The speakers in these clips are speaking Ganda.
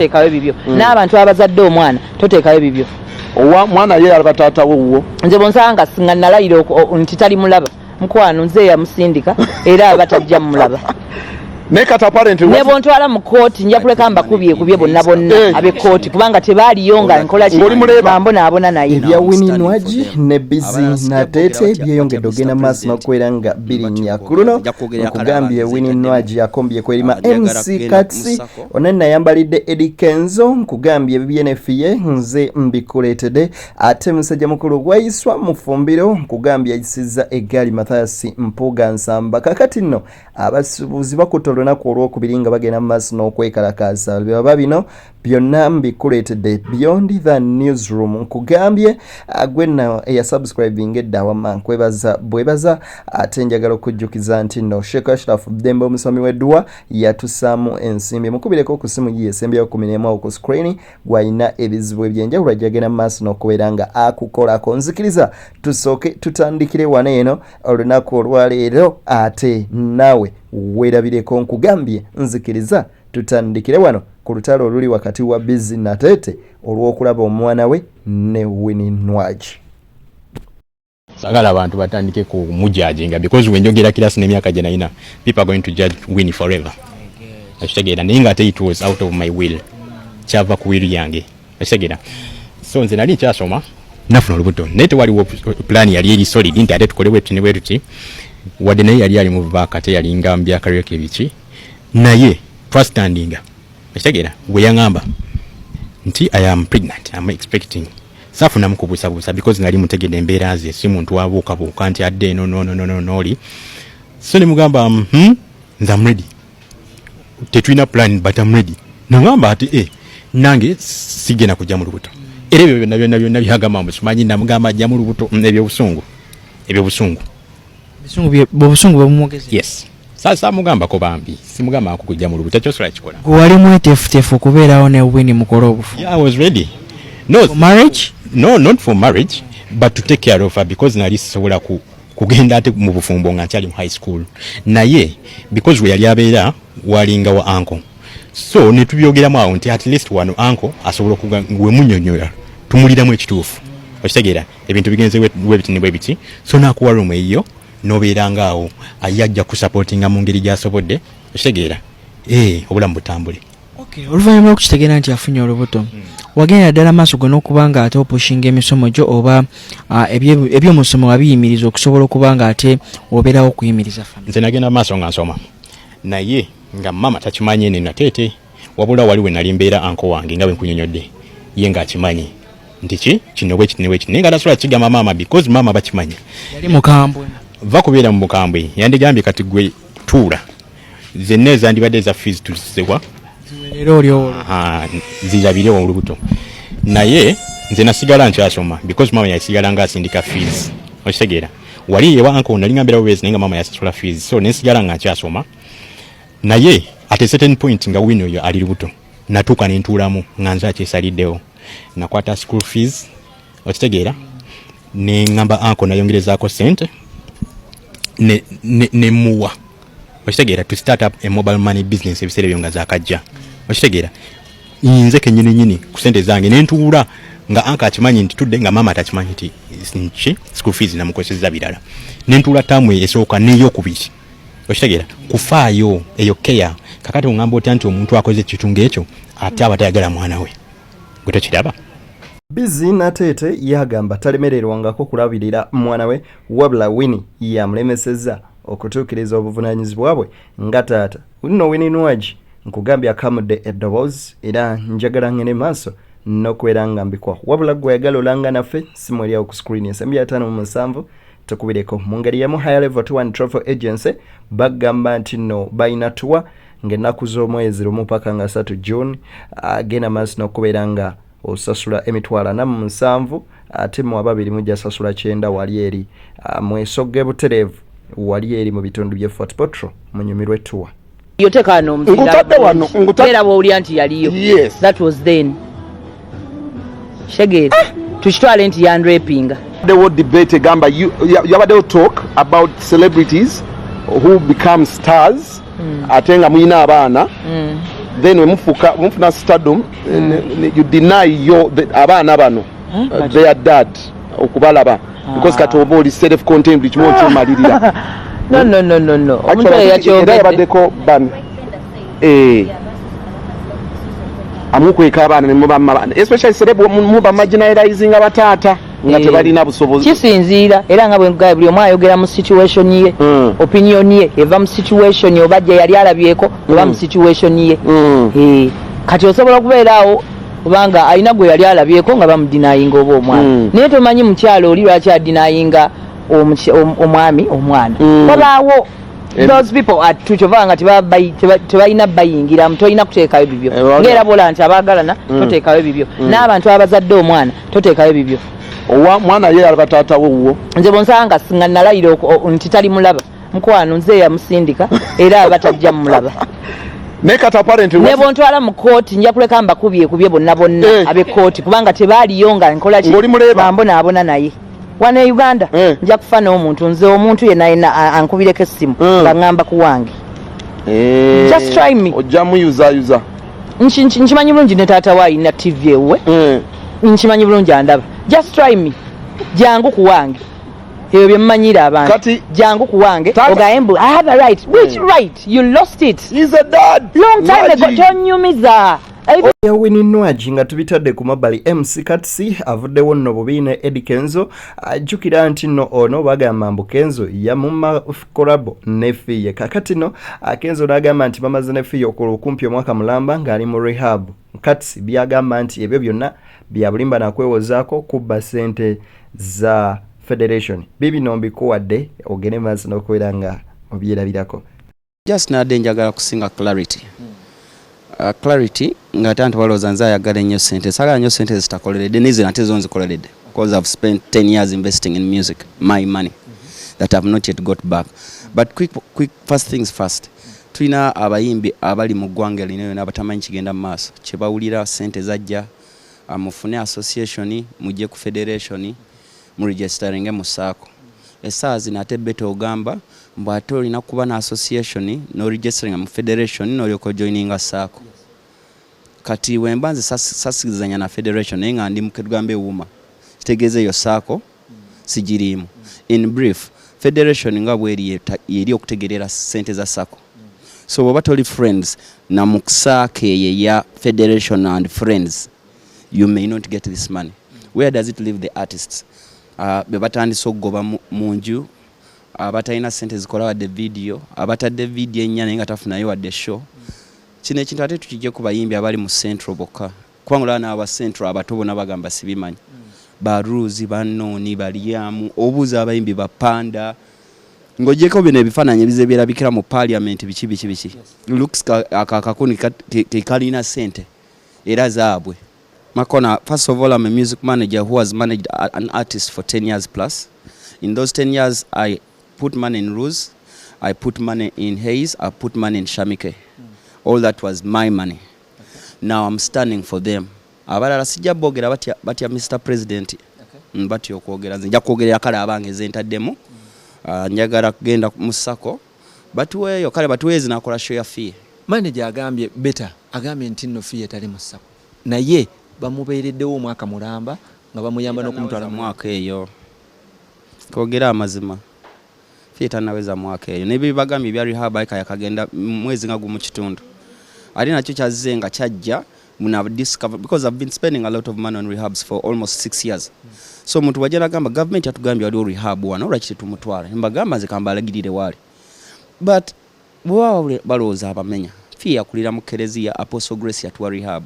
Toteekayo bibyo. N'abantu abazadde omwana toteekayo bibyo. Owa mwana ye alaba taata wo. Nze bonsanga singa nalayira nti tali mulaba. Mukwano nze yamusindika era abatajja mulaba. Ne kata apparently ne bontwala mu kooti nja kuleka mbakubye bonna abe kooti kubanga tebaaliyo nkola kimambo naabona naye ebya Winnie Nwaji ne Busy Natete byeyongedde ogenda maaso n'okubeera nga birinnya ku luno nkugambye Winnie Nwaji akombye kwerima MC Katsi onenna yambalidde Eddie Kenzo nkugambye BNFye nze mbikuleetedde ate musajja mukulu gwayiswa mu ffumbiro nkugambye ayisizza eggaali Mathias Mpuga Nsamba kakati nno abasuubuzi bakutolo lunaku olwokubiri nga bagenda mu maaso n'okwekalakaasa baba bino byonna mbikuleetedde Beyond the Newsroom nkugambye gwenna eyasubscribing edda wama nkwebaza bwebaza ate njagala okujjukiza nti nno Sheikh Ashraf Dembe omusomi w'edduwa yatusaamu ensimbi mukubireko ku simu ye esembyayo 11 ku screen gwayina ebizibu ebyenjawulo ajagenda mu maaso n'okubeera nga akukolako nzikiriza tusooke tutandikire wano eno olunaku olwaleero ate nawe weerabireko nkugambye nzikiriza tutandikire wano ku lutalo oluli wakati wa Busy Natete olw'okulaba omwana we ne Winnie Nwaji. Sagala abantu batandike ku mujajinga because when njogera kilasi n'emyaka gye nalina people are going to judge Winnie forever. Akitegeera naye nga ate it was out of my will. Kyava ku will yange. Akitegeera. So nze nali nkyasoma nafuna olubuto naye tewaliwo plan yali eri solid nti ate tukole bwe tuti ne bwe tuti wadde naye yali ali mu bubaaka teyalinga mu byakalyoke biki naye twastandinga ekitegeera bwe yaŋŋamba nti I am pregnant, I'm expecting safuna mukubuusabuusa because nali mutegedde embeera ze si muntu wabuukabuuka nti adde nooli so ne mugamba nze I'm ready tetulina plan but I'm ready naŋŋamba ati nange sigenda kujja mu lubuto era ebyo byonna byagamba musimanyi namugamba ajja mu lubuto ebyobusungu Bobusungu bamwogeze. Yes. Sasa mugamba ko bambi. Simugamba akukujja mu lubuto kyo sura kikola. Gwali mwetefutefu kubeerawo ne Winnie mukolo obufu. Yeah, I was ready. No. For marriage? No, not for marriage, but to take care of her because nali sobola kugenda ate mu bufumbo nga nkyali mu high school. Naye because we yali abeera walinga wa uncle. So ne tubyogeramu awo nti at least wano uncle asobola kugwe munyonyola. Tumuliramu ekituufu. Okitegeera ebintu bigenze bwe biti. So nakuwa room eyo. Nobeeranga awo ayajja ku supportinga mu ngeri gy'asobodde okitegeera obulamu butambule. Okay, oluvannyuma lw'okukitegeera nti afunye olubuto wagenda ddala maaso gwe n'okuba nga ate opushinga emisomo gyo oba ebyomusomo wabiyimiriza okusobola okuba nga ate obeerawo okuyimiriza famire? Nze nagenda maaso nga nsoma naye nga mama takimanyi ne Natete wabula wali we nali mbeera anko wange nga bwe nkunyonyodde ye ng'akimanyi nti kino bwe kiti naye nga tasobola kigamba maama because maama bakimanyi yali mukambwe va kubeera mu bukambwe yandigambye kati gwe tuula zenna ezandibadde za fees tulisewa zirabire olubuto naye nze nasigala nkyasoma because mama yasigala nga asindika fees okitegeera wali ewa anko nalinga mbeera bubezi naye nga mama yasasula fees so nensigala nga nkyasoma naye at a certain point nga Winnie oyo ali lubuto natuuka nentuulamu nga nze akyesaliddewo nakwata school fees okitegeera neŋŋamba anko nayongerezaako sente ne muwa okitegeera to start up a mobile money business ebiseera ebyo nga zakajja okitegeera nze kennyini ku sente zange nentuula nga anka akimanyi nti tudde nga mama atakimanyi nti school fees namukozeseza birala nentuula taamu esooka n'eyokubiri okitegeera kufaayo eyo keya kakati oŋŋamba otya nti omuntu akoze ekitunga ekyo ate aba tayagala mwana we gwe tokiraba. Busy Natete yagamba talemererwangako kulabirira mwana we wabula Winnie yamulemesezza okutuukiriza obuvunaanyizibwa bwe nga taata. Nno Winnie Nwaji nkugambye akamudde eddoboozi era njagala ngene maaso n'okubeera nga mbikwa wabula gwe yagala olanga naffe simu eryawo ku screen ensembi ya 5 tukubireko mu ngeri yamu High Level Tour Travel Agency bagamba nti nno balina tuwa ng'ennaku z'omwezi lumu paka nga 3 June agenda maaso n'okubeera nga osasula emitwalo 47 ate mu ababiri mujja sasula 9 wali eri mwesogge buterevu wali eri mu bitundu bye Fort Potro munyumirwe tuwa yotekano ngutadde wano nti yaliyo. Yes, that was then shege tukitwale nti yandrapinga the word debate gamba you abadde talk about celebrities who become stars atenga mwina abaana then mufuna stardom you deny abaana bano their dad okubalaba because kati oba oli self contained buli kimu okyomalirira. No omuntu yakyogedde yabaddeko ban amukweka abaana ne muba especially celeb muba marginalizing abataata nga tebalina busobozi. Kisinziira era nga bwe buli omu ayogera mu situation ye opinion ye eva mu situation oba gye yali alabyeko oba mu situation ye kati osobola okubeeraawo kubanga alina gwe yali alabyeko nga bamudinayinga oba omwana naye tomanyi mukyalo oli lwaki adinayinga omwami omwana wabaawo those people are tuchovanga tebalina bayingira tolina kuteekayo bibyo ng'era bola nti abaagalana toteekayo bibyo n'abantu abazadde omwana toteekayo bibyo mwana ye alaba taata wo nze bonsanga nga nalayira nti tali mulaba mukwano nze yamusindika era batajja mulaba ne bontwala mu kooti nja kuleka mbakubye bonna abe kooti kubanga tebaaliyo nga nkola mambonaabona naye wana Uganda nja kufa n'omuntu nze omuntu yenna ankubireko essimu nga ngamba ku wange just try me ojja muyuza nkimanyi bulungi ne taata waayina TV ewe nkimanyi bulungi andaba just try me jangu ku wange ebyo bye mmanyira abantu jangu ku wange ogambe I have a right which right you lost it he's a dad long time ago tonyumiza ya Winnie Nwaji nga tubitadde ku mabali MC Katsi avuddewo nno bubiine Eddie Kenzo ajjukira nti nno ono bagamba mbu Kenzo yamumma kolabo ne Fiye kakati no Kenzo n'agamba nti bamaze ne Fiye okumpi omwaka mulamba ng'ali mu rehab. Katsi byagamba nti ebyo byonna bya bulimba nakwewozaako kubba ssente za Federation. Bibi nombikuwadde ogene maaso n'okubeera nga obyerabirako. Just nadde njagala kusinga clarity. Clarity nga tantu balooza nze ayagala ennyo ssente sagala nnyo ssente zitakoleredde nize nate zo nzikoleredde because I've spent 10 years investing in music my money that I've not yet got back but quick first things first tulina abayimbi abali mu ggwanga lino n'abatamanyi kigenda mu maaso kye bawulira ssente zajja mufune association mujje ku federation mu registering mu saako essaawa zino ate beto ogamba mbu ate olina kuba na association no registering mu federation n'olyoko joininga saako kati wembanze sasigizanya na federation naye nga ndi mukedgambe wuma kitegeeze yo saako sigirimu in brief federation nga bweri yeri okutegerera ssente za saako so bw'oba toli friends na mukusaake ya federation and friends you may not get this money where does it leave the artists be batandise okugoba mu nju abatalina ssente zikola wadde video abatadde video ennya naye nga tafunayo wadde show kino ekintu ate tukijje ku bayimbi abali mu central bokka kubanga n'aba central abato bonna bagamba sibimanyi baruzi banooni balyamu obuuza abayimbi bapanda ng'ogyeko bino ebifaananyi ebize birabikira mu parliament biki looks akakakuni kalina ssente era zaabwe Makona, first of all, I'm a music manager who has managed an artist for 10 years plus. In those 10 years, I put money in Ruse, I put money in Hayes, I put money in Shamike. All that was my money. Okay. Now I'm standing for them. Abalala sijja bogera batya Mr. President. Batya okwogera nze nja kwogera kale abange ze ntaddemu. Njagala kugenda mu sako. Batuweeyo kale batuweezi nakola show ya Fiye. Manager agambye better agambye nti nno Fiye tali mu sako. Naye bamubeereddewo omwaka mulamba nga bamuyamba n'okumutwala mwaka eyo kwogera amazima Fiye tanaweza mwaka eyo nebyo bagambye bya rehab yakagenda mwezi nga gumu kitundu ali nakyo kyazze nga kyajja muna discover because I've been spending a lot of money on rehabs for almost 6 years so omuntu wajja nagamba government yatugambye waliwo rehab wano olwaki tumutwala mbagamba nze kambalagirire wali but bw'awa balowooza abamenya Fiye yakulira mu Kereziya Apostle Grace yatuwa rehab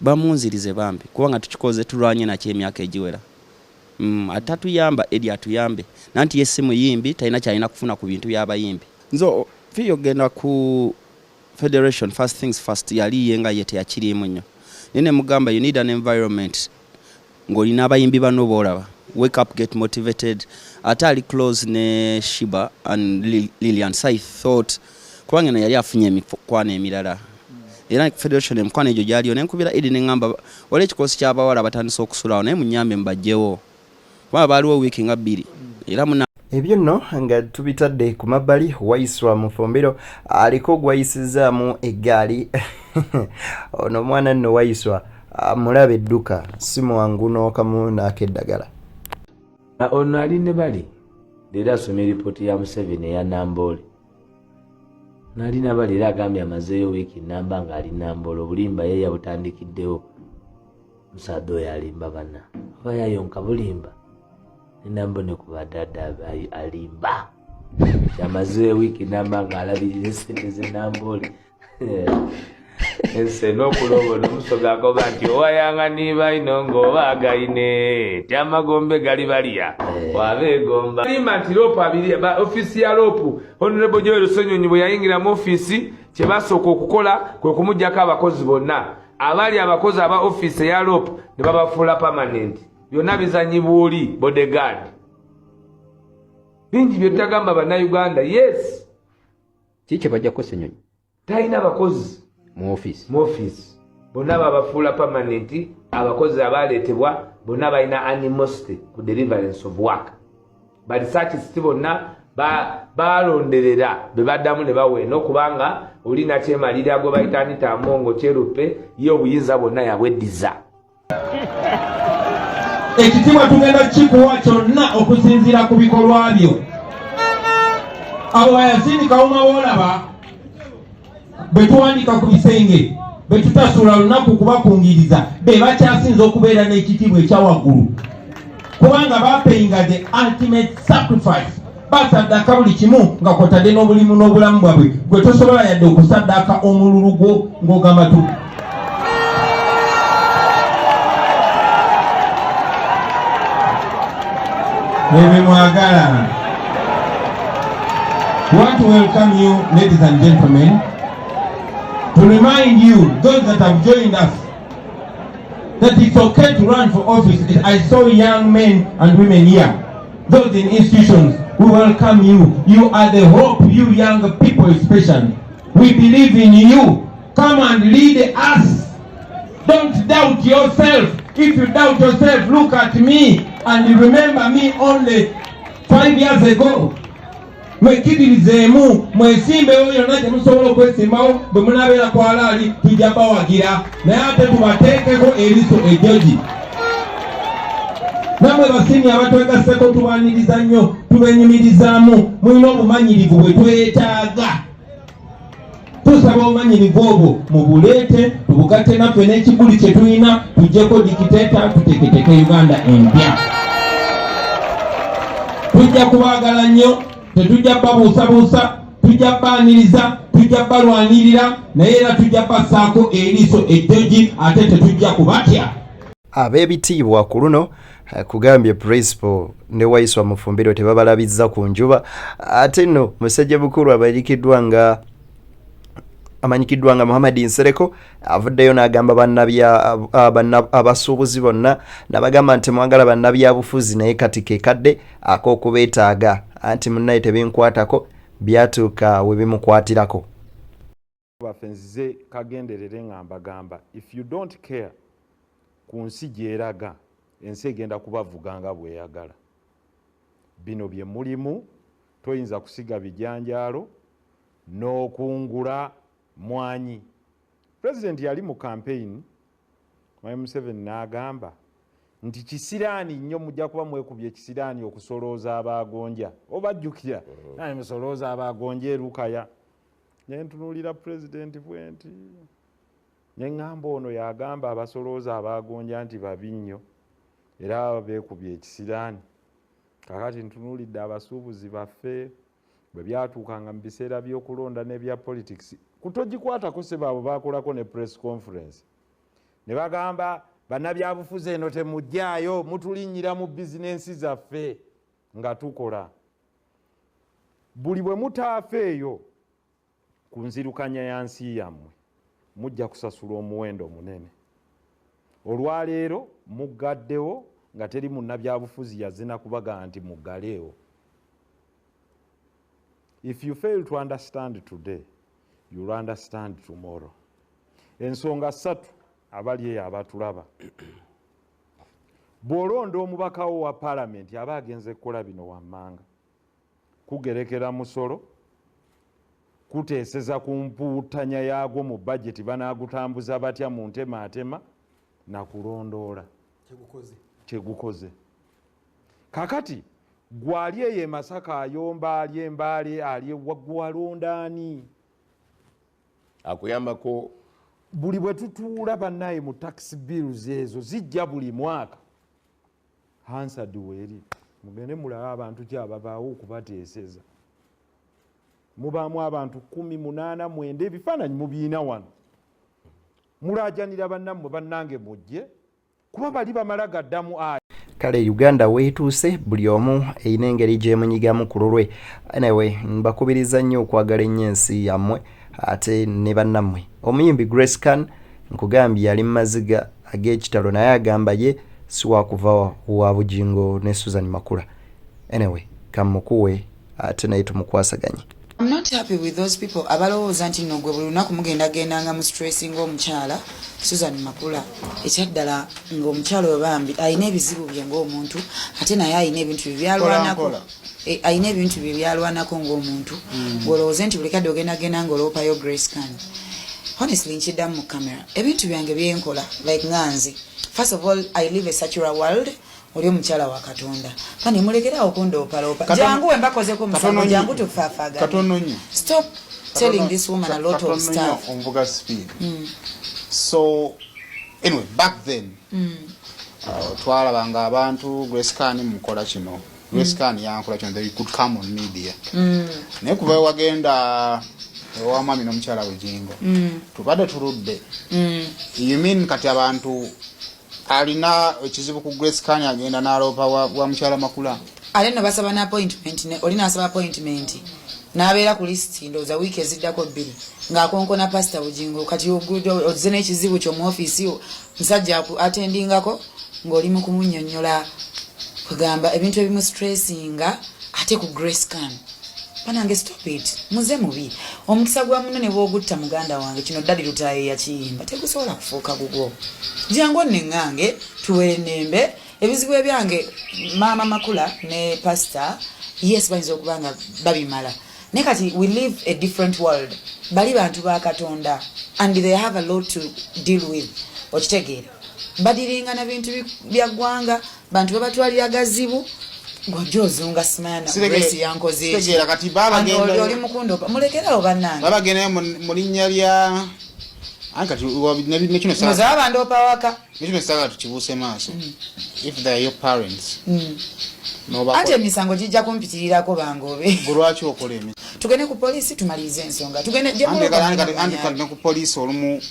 bamunzirize bambi kubanga tukikoze tulwanye nakyo emyaka egiwera atatuyamba eri atuyambe nanti yesimu yimbi talina kyalina kufuna ku bintu by'abayimbi nzo Fiye ogenda ku federation first things first yali yenga yete yakirimu nnyo nene mugamba you need an environment ng'olina abayimbi bano boolaba wake up get motivated atali close ne Shiba and Lilian so I thought kubanga na yali afunye emikwana emirala era federation emkwana ejo gyaliyo nenkubira edi nengamba wale ekikosi ky'abawala batandise okusulawo naye munyambe mbajjewo kuba baaliwo wiiki nga 2 era ebyo nno nga tubitadde ku mabbali. Waiswa Mufumbiro aliko gwayisizaamu eggaali ono omwana nno Waiswa mulaba edduka si mwangu n'okamu n'akeddagala. Ono ali ne bali leero asomye ripooti ya Museveni eya Namboole. Nali nabali era agambye amazeeyo wiiki namba ng'ali Namboole, obulimba ye yabutandikiddewo. Musaadde oyo alimba banna oba yayonka bulimba enambo ne ku badadda alimba kyamazeeyo wiiki namba ng'alabirira esente z'Enamboole. Ense n'okulobona omusoga akoba nti owayanga niba ino ng'oba agayine tyamagombe gali balya wabeegomba limba nti loopu abiri ofiisi ya loopu Honorable Joel Ssenyonyi bwe yayingira mu ofiisi kye basooka okukola kwe kumuggyako abakozi bonna abali abakozi aba ofiisi eya loopu ne babafuula permanent byonna bizanyibwa oli bodyguard bingi bye tutagamba bannayuganda. Yes kiki bajjako Ssenyonyi talina bakozi mu office bonna babafuula permanent. Abakozi abaleetebwa bonna balina animosity ku deliverance of work. Balisaakisiti bonna balonderera be baddamu ne baweena okubanga olina kyemalira gwe bayita Anita Mongo Kyeruppe ye obuyinza bonna yabweddiza. Ekitiibwa tugenda kikuwa kyonna okusinziira ku bikolwa byo. Abo bayasindikawo mawoolaba bwe tuwandika ku bisenge bwe tutasuula lunaku kubakungiriza be bakyasinza okubeera n'ekitiibwa ekyawaggulu kubanga bapeyinga the ultimate sacrifice. Basaddaaka buli kimu nga kwotadde n'obulimu n'obulamu bwabwe gwe tosobola yadde okusaddaaka omululu gwo ng'ogamba tu. Bebe mwagala. We want to welcome you, ladies and gentlemen, to remind you, those that have joined us, that it's okay to run for office. I saw young men and women here, those in institutions, we welcome you. You are the hope, you young people especially. We believe in you. Come and lead us. Don't doubt yourself. If you doubt yourself, look at me and remember me only 5 years ago. Mwekidirizeemu mwesimbewo yonna gye musobola okwesimbawo bwe munabeera ku alaali tujja bawagira naye ate tubateekeko eriiso ejjogi. Namwe basiimi abatwegasseko tubaaniriza nnyo tubenyumirizaamu mulina obumanyirivu bwe twetaaga. Tusaba obumanyirivu obwo mubuleete tubugatte naffe n'ekiguli kye tulina tujjeko dikiteeta tuteketeke Uganda empya. Tujja kubaagala nnyo. Tetujja babuusabuusa, tujja baaniriza, tujja balwanirira naye era tujja bassaako eriiso ejjogi ate tetujja kubatya. Ab'ebitiibwa ku luno kugambye principal ne Waiswa Mufumbiro tebabalabizza ku njuba ate nno musajja bukulu amanyikiddwa nga Muhammad Nsereko avuddeyo n'agamba abasuubuzi bonna n'abagamba nti mwagala bannabyabufuzi naye kati ke kadde ak'okubeetaaga anti munnaye tebinkwatako byatuuka we bimukwatirako. Bafenzize kagenderere ngamba if you don't care ku nsi gyeraga ensi egenda kubavuga nga bweyagala. Bino bye mulimu toyinza kusiga bijanjaalo n'okungula mwanyi. President yali mu campaign Museveni n'agamba nti kisiraani nnyo mujja kuba mwekubye kisiraani okusolooza abagonja obajjukira naye musolooza abagonja erukaya. Nyentunuulira president bwenti neŋŋamba ono yagamba abasolooza abagonja nti babi nnyo era beekubye ekisiraani. Kakati ntunuulidde abasuubuzi baffe bwe byatuukanga mu biseera by'okulonda n'ebya politics kutogikwatako sebaabo baakolako ne press conference ne bagamba bannabyabufuzi eno temujjaayo mutulinnyira mu bizinensi zaffe nga tukola. Buli bwe mutaafeeyo ku nzirukanya ya nsi yammwe mujja kusasula omuwendo munene. Olwaleero muggaddewo nga teri munnabyabufuzi yazina kubaga nti muggaleewo. If you fail to understand today, you'll understand tomorrow. Ensonga ssatu abali eyo abatulaba. Bw'olonda omubaka wo wa parliament aba agenze kukola bino wammanga. kugerekera musolo kuteeseza ku mpuutanya yaagwo mu bajeti banaagutambuza batya mu ntemaatema na kulondoola kyegukoze. Kakati gwali eyo e Masaka ayomba ali Embaale ali gwalondaani akuyambako buli bwe tutuula bannaye mu tax bills ezo zijja buli mwaka hansard weeri mugende mulaba abantu kyababaawo okubateeseza mubaamu abantu 18 9 ebifaananyi mubiina wano mulaajanira bannammwe bannange mujje kuba bali bamala gaddamu kale Uganda weetuuse buli omu eyina engeri gyemunyigamu ku lulwe. Anyway, mbakubiriza nnyo okwagala ennyo ensi yammwe ate ne bannammwe. Omuyimbi Grace Khan nkugambye yali mu maziga ag'ekitalo naye agamba ye si wakuva wa Bujingo ne Susan Makula. Anyway, kamukuwe ate naye tumukwasaganye. I'm not happy with those people abalowooza nti nno gwe buli lunaku mugendagendanga mu stressing ng'omukyala Susan Makula ekyaddala ng'omukyala oyo bambi ayina ebizibu bye ng'omuntu ate naye ayina ebintu bye byalwanako ayina ebintu bye byalwanako ng'omuntu ng'olowooze nti buli kadde ogendagenda ng'oloopayo Grace Khan. Honestly nkiddamu mu camera ebintu byange byenkola like nganze. First of all, I live a secular world. Oli omukyala wa Katonda pani mulekerawo kundoopaloopa jangu we mbakozeko musango jangu tufaafagana katono nnyo. Stop telling this woman a lot of stuff. Onvuga speed. So anyway, back then twalabanga abantu Grace Khan mukola kino. Grace Khan yankola kino, they could come on media. Naye kuba wagenda ewa mwami n'omukyala Bujingo tubadde tuludde. You mean kati abantu alina ekizibu ku Grace Khan agenda n'aloopa wa mukyala Makula? Ale no basaba na appointment ne olina asaba appointment n'abeera ku list ndowooza wiiki eziddako 2 ng'akonkona Pastor Bujingo kati ozze n'ekizibu kyo mu ofiisi yo musajja atendingako ng'oli mu kumunnyonnyola kugamba ebintu ebimu stressinga ate ku Grace Khan. Panange stop it. Muze mubi. Omukisa gwa munene bw'ogutta muganda wange kino ddali lutaye yakiyimba tegusobola kufuuka gugwo. Jangu nengange tuwere nembe ebizibu ebyange Mama Makula ne Pastor yes bayinza okubanga babimala. Ne kati we live a different world. Bali bantu ba Katonda and they have a lot to deal with. Okitegeera. Badiringa na bintu bya gwanga bantu babatwalira gazibu Gojozo nga simana Grace yankoze tegera kati baba genda oli mukundo mulekerawo bannange baba genda mu linnya lya ankati ne kino sasa muzaba ndopa waka kino sasa tukibuuse maaso if they are your parents ate misango jijja kumpitirirako bangobe gulwaki okola emi tugende ku polisi tumalize ensonga tugende je andi ku polisi olumu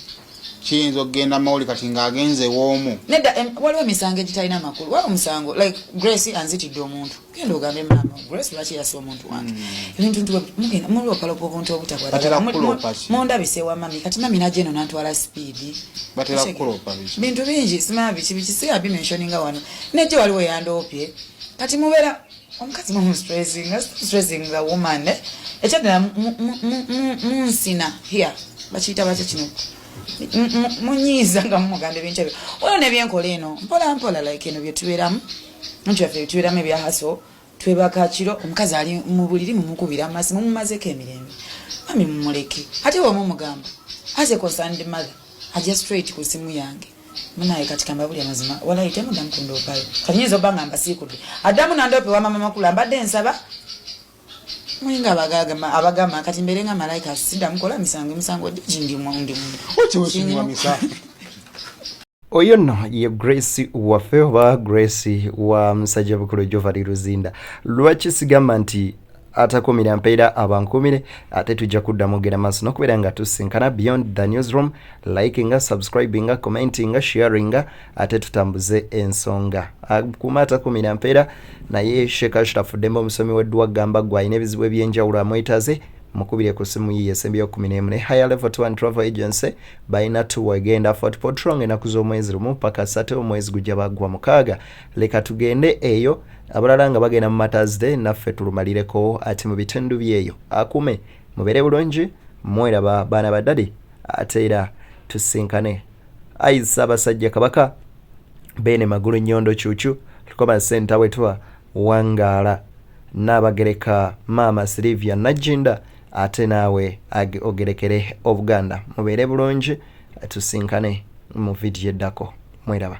kiyinza okugenda mawuli kati ng'agenze w'omu nedda waliwo emisango egitalina makulu waliwo omusango like Grace anzitidde omuntu genda ogambe maama Grace lwaki yasa omuntu wange ebintu mugenda mulopalopa obuntu obutakwata mundabise wa mami kati mami najja eno nantwala speed batera kulopa bintu bingi simanya biki bikisiga bimentioninga wano nejje waliwo yandoopye kati mubeera omukazi stressing the woman ekyaddala munsina here bakiyita bakyo kino munyiza nga mumuganda ebintu ebyo oyo nebyenkola eno mpola like eno byetubeeramu nti yaffe tubeeramu ebya haso twebaka kiro omukazi ali mu buliri mumukubira amasi mumumazeko emirembe mami mumuleke ate wamumugamba as a concerned mother ajja straight ku simu yange munaye kati kamba buli amazima walayite mudamu kundoopayo kati nyinza oba ngamba siikudde addamu nandoope wa mama Makula mbadde nsaba mwinga abagama kati mbere nga malaika sida mukola misango gindi mundi oyo no ye Grace waffe oba Grace wa musajja bukulu Jovari Luzinda lwaki sigamba nti atakumira mpeera abankumire ate tujja kuddamu gera maaso n'okubeera nga tusinkana beyond the newsroom likinga subscribinga commentinga sharinga ate tutambuze ensonga akuma atakumira mpeera naye Sheikh Ashraf Demba omusomi w'eddwa gamba gwalina ebizibu ebyenjawulo amwetaaze mukubire ku simu yiye esembi y'okumi ne higher level to and travel agency bayina tuwagenda Fort Portrong enaku z'omwezi lumu paka 3 omwezi gujja bagwa 6 leka tugende eyo abalala nga bagenda mu Thursday naffe tulumalireko ati mu bitundu byeyo akume mubere bulungi mweraba baana badadi ate era tusinkane Aisa abasajja kabaka bene magulu nyondo chuchu tukoma senta wetwa Wangala Nabagereka Mama Sylvia Najinda ate naawe ogerekere Obuganda. Mubeere bulungi tusinkane mu video eddako. Mweraba.